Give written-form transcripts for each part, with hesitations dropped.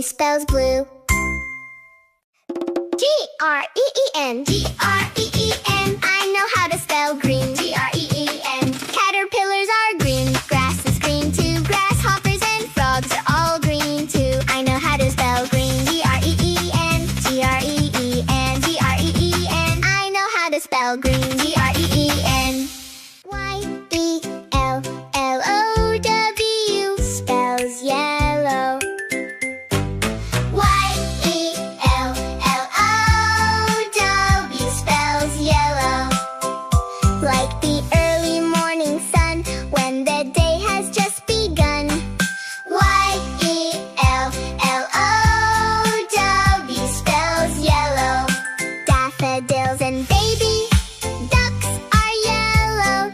spells blue. Green. Green. I know how to spell green. Green. Caterpillars are green. Grass is green too. Grasshoppers and frogs are all green too. I know how to spell green. Green. Green. Green. I know how to spell green. Green. Yellow spells yellow. Yellow spells yellow. Like the early morning sun when the day has just begun. Yellow spells yellow. Daffodils and baby ducks are yellow.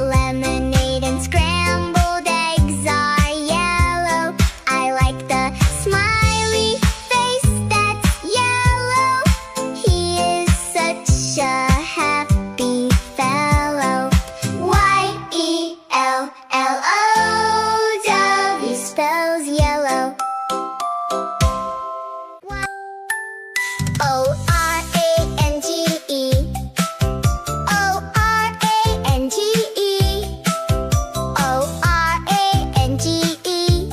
Lemonade and scrambled eggs are yellow. I like the smiley face that's yellow. He is such a happy fellow. Yellow spells yellow. O-R-A-N-G-E. O-R-A-N-G-E. O-R-A-N-G-E.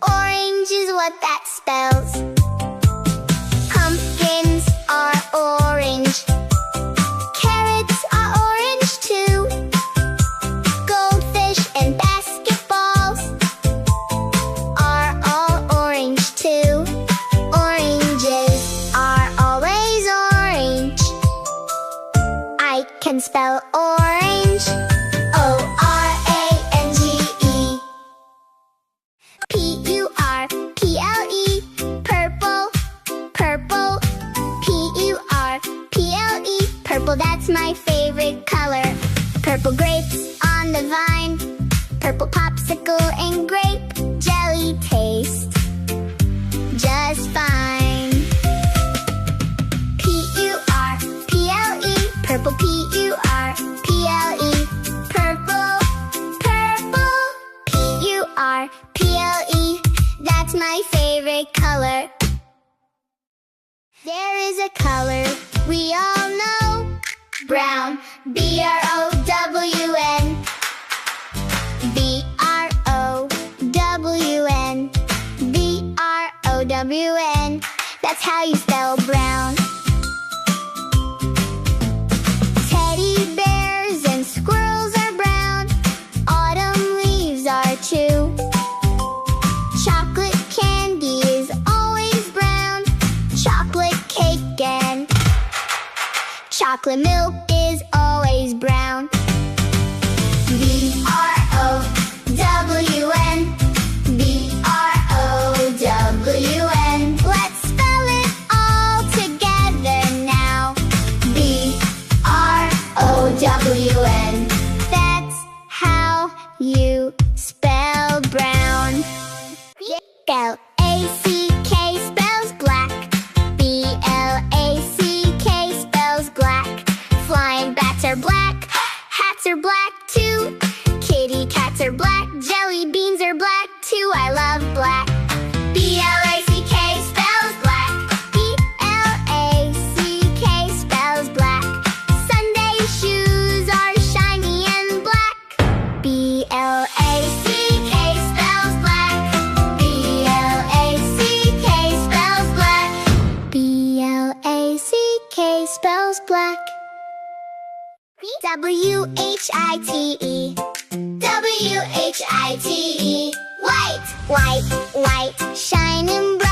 Orange is what that spells. Pumpkins are orange. Carrots are orange too. Goldfish and basketballs are all orange too. Oranges are always orange. I can spell orange. O-R-A-N-G-E. P-U-R-P-L-E. Purple, purple. P-U-R-P-L-E. Purple, that's my favorite color. Purple grapes on the vine. Purple popsicle and grape jelly taste just fine. P-U-R-P-L-E. Purple, P-U-R-P-L-E. Purple, purple. P-U-R-P-L-E. That's my favorite color. There is a color we all know. Brown. B-R-O-W-N. B-R-O-W-N. B-R-O-W-N. That's how you spell brown. Teddy bears and squirrels are brown. Autumn leaves are too. Chocolate candy is always brown. Chocolate cake and chocolate milk is always brown. B-R-O-W-N. B-R-O-W-N. Let's spell it all together now. B-R-O-W-N. That's how you spell brown. B-L-A-C-K spells black. B-L-A-C-K spells black. Flying bats are black. Hats are black too. Kitty cats are black. Jelly beans are black too. I love black. B-L-A-C-K spells black. B-L-A-C-K spells black. Sunday shoes are shiny and black. B-L-A-C-K spells black. B-L-A-C-K spells black. B-L-A-C-K spells black. W-H-I-T-E. W-H-I-T-E. White, white, white, shining bright.